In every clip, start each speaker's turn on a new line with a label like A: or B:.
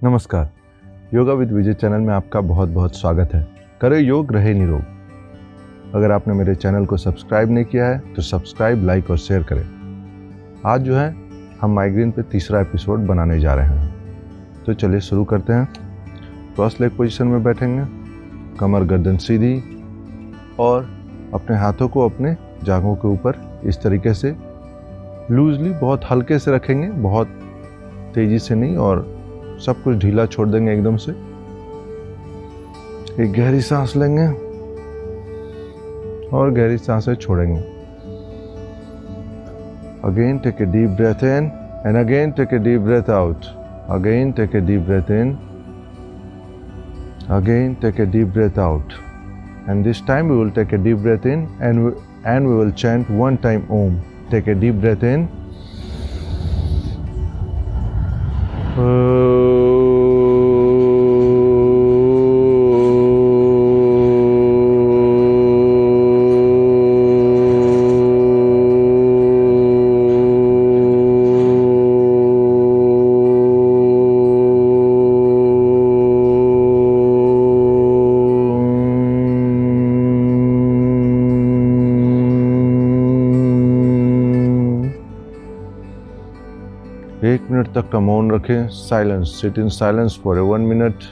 A: नमस्कार, yoga with Vijay channel में आपका बहुत बहुत स्वागत है। करें योग, रहे निरोग। अगर आपने मेरे चैनल को सब्सक्राइब नहीं किया है तो सब्सक्राइब, लाइक और शेयर करें। आज जो है हम माइग्रेन पे तीसरा एपिसोड बनाने जा रहे हैं, तो चलिए शुरू करते हैं। क्रॉस लेग पोजीशन में बैठेंगे, कमर गर्दन सीधी और अपने हाथों को अपने जांघों के ऊपर इस तरीके से लूजली, बहुत हल्के से रखेंगे, बहुत तेजी से नहीं, और सब कुछ ढीला छोड़ देंगे एकदम से। एक गहरी सांस लेंगे और गहरी सांसें छोड़ेंगे। Again take a deep breath in and again take a deep breath out. Again take a deep breath in, again take a deep breath out, and this time we will take a deep breath in and we will chant one time Om. Take a deep breath in. एक minute तक का मौन रखें, silence, sit in silence for 1 minute.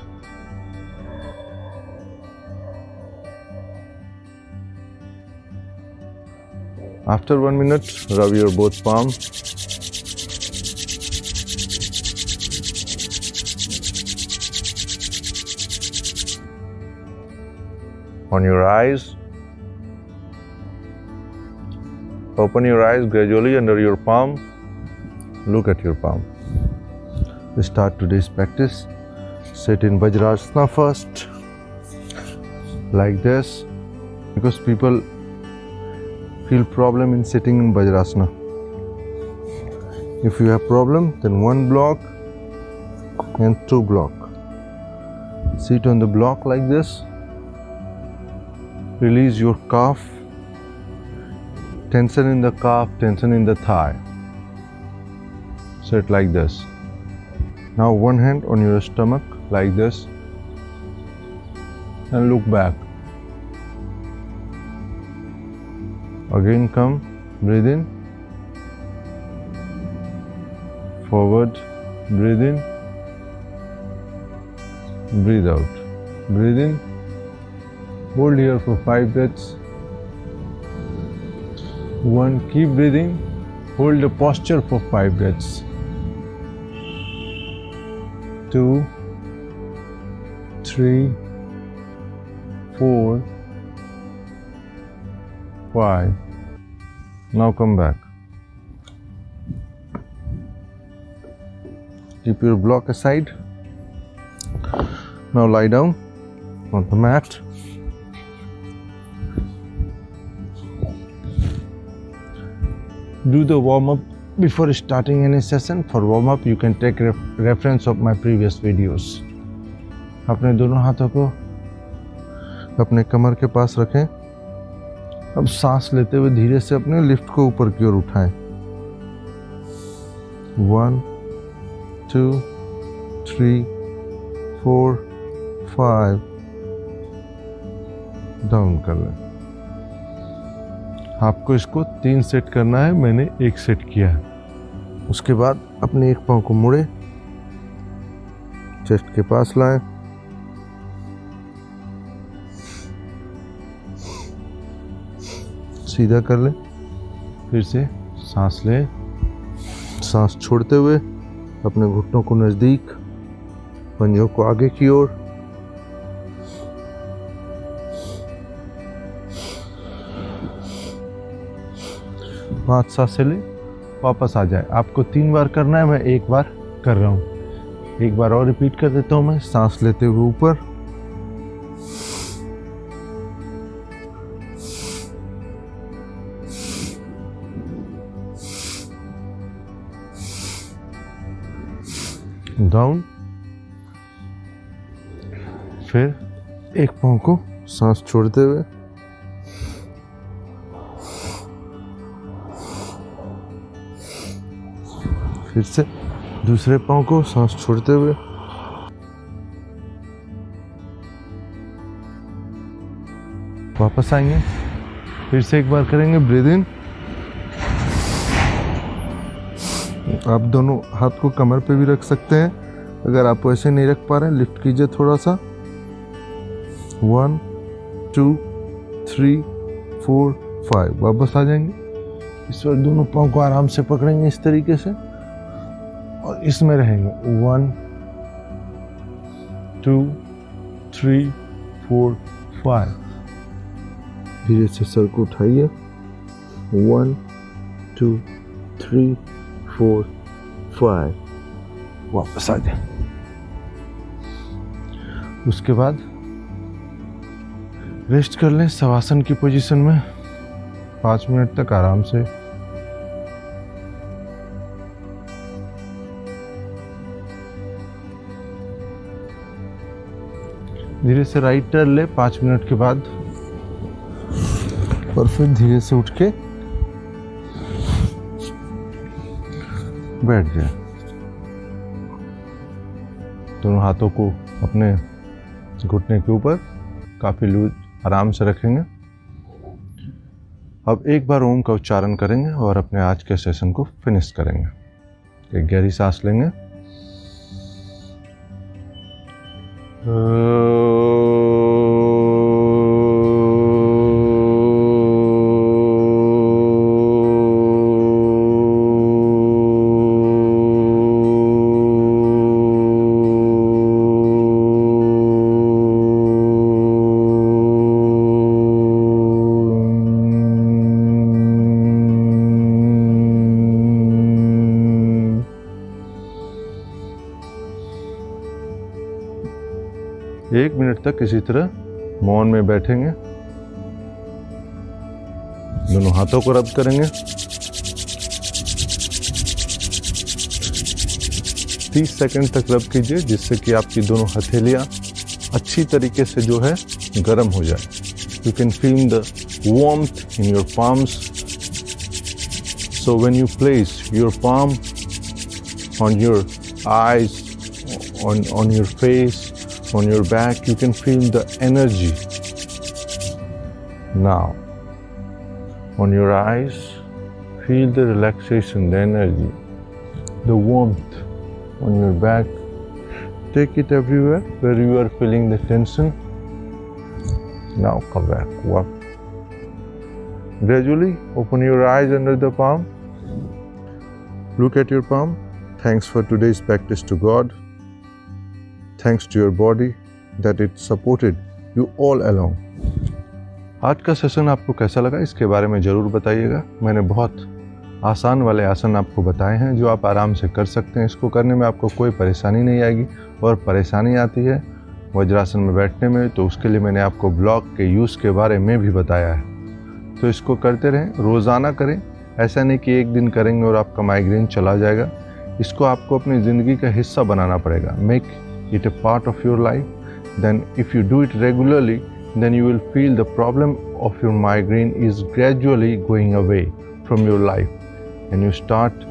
A: After 1 minute, rub your both palms. On your eyes. Open your eyes gradually under your palm. Look at your palm. We start today's practice. Sit in Vajrasana first, like this, because people feel problem in sitting in Vajrasana. If you have problem, then 1 block and 2 block. Sit on the block like this. Release your calf. Tension in the calf, tension in the thigh. Sit like this. Now one hand on your stomach like this and look back. Again come, breathe in, forward, breathe in, breathe out, breathe in, hold here for 5 breaths. 1, keep breathing, hold the posture for 5 breaths. 2, 3, 4, 5. Now come back. Keep your block aside. Now lie down on the mat. Do the warm up before starting any session. For warm up you can take reference of my previous videos. अपने दोनों हाथों को अपने कमर के पास रखें। अब सांस लेते हुए धीरे से अपने लिफ्ट को ऊपर की ओर उठाएं। 1, 2, 3, 4, 5 डाउन कर लें। आपको इसको 3 सेट करना है, मैंने 1 सेट किया है। उसके बाद अपने एक पाँव को मुड़े, चेस्ट के पास लाएं, सीधा कर लें, फिर से सांस लें, सांस छोड़ते हुए अपने घुटनों को नजदीक, पंजों को आगे की ओर, पाँच सांसें ले, वापस आ जाए। आपको 3 बार करना है, मैं 1 बार कर रहा हूँ। एक बार और रिपीट कर देता हूँ मैं। सांस लेते हुए ऊपर, डाउन, फिर एक पाँव को सांस छोड़ते हुए, फिर से दूसरे पाँव को सांस छोड़ते हुए, वापस आएंगे, फिर से एक बार करेंगे ब्रीद इन। आप दोनों हाथ को कमर पे भी रख सकते हैं, अगर आप वैसे नहीं रख पा रहे हैं लिफ्ट कीजिए थोड़ा सा। 1 2 3 4 5, वापस आ जाएंगे। इस वक्त दोनों पाँव को आराम से पकड़ेंगे इस तरीके से और इसमें रहेंगे। 1 2 3 4 5। धीरे से सर को उठाइए। 1 2 3 4 5, वापस आ जाए। उसके बाद रेस्ट कर लें शवासन की पोजीशन में 5 मिनट तक आराम से। धीरे से राइट टर्न ले 5 मिनट के बाद और फिर धीरे से उठ के बैठ जाए। दोनों हाथों को अपने घुटने के ऊपर काफी लूज आराम से रखेंगे। अब एक बार ओम का उच्चारण करेंगे और अपने आज के सेशन को फिनिश करेंगे। एक गहरी सांस लेंगे। एक मिनट तक इसी तरह मौन में बैठेंगे। दोनों हाथों को रब करेंगे। 30 सेकंड तक रब कीजिए, जिससे कि आपकी दोनों हथेलियां अच्छी तरीके से जो है गर्म हो जाए। You can feel the warmth in your palms. So when you place your palm on your eyes, on your face, on your back, you can feel the energy. Now, on your eyes, feel the relaxation, the energy, the warmth on your back. Take it everywhere where you are feeling the tension. Now come back, walk. Gradually open your eyes under the palm. Look at your palm. Thanks for today's practice to God. Thanks to your body that it supported you all along. आज का session आपको कैसा लगा इसके बारे में ज़रूर बताइएगा। मैंने बहुत आसान वाले आसन आपको बताए हैं जो आप आराम से कर सकते हैं। इसको करने में आपको कोई परेशानी नहीं आएगी, और परेशानी आती है वज्रासन में बैठने में तो उसके लिए मैंने आपको ब्लॉक के यूज़ के बारे में भी बताया है। तो इसको करते रहें, रोज़ाना करें। ऐसा नहीं कि एक दिन करेंगे और आपका माइग्रेन चला जाएगा। इसको आपको अपनी ज़िंदगी का हिस्सा बनाना पड़ेगा। Make it a part of your life. Then if you do it regularly, then you will feel the problem of your migraine is gradually going away from your life, and you start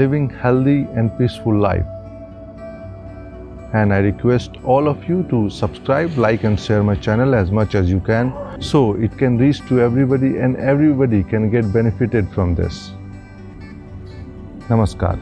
A: living healthy and peaceful life. And I request all of you to subscribe, like and share my channel as much as you can, so it can reach to everybody and everybody can get benefited from this. Namaskar.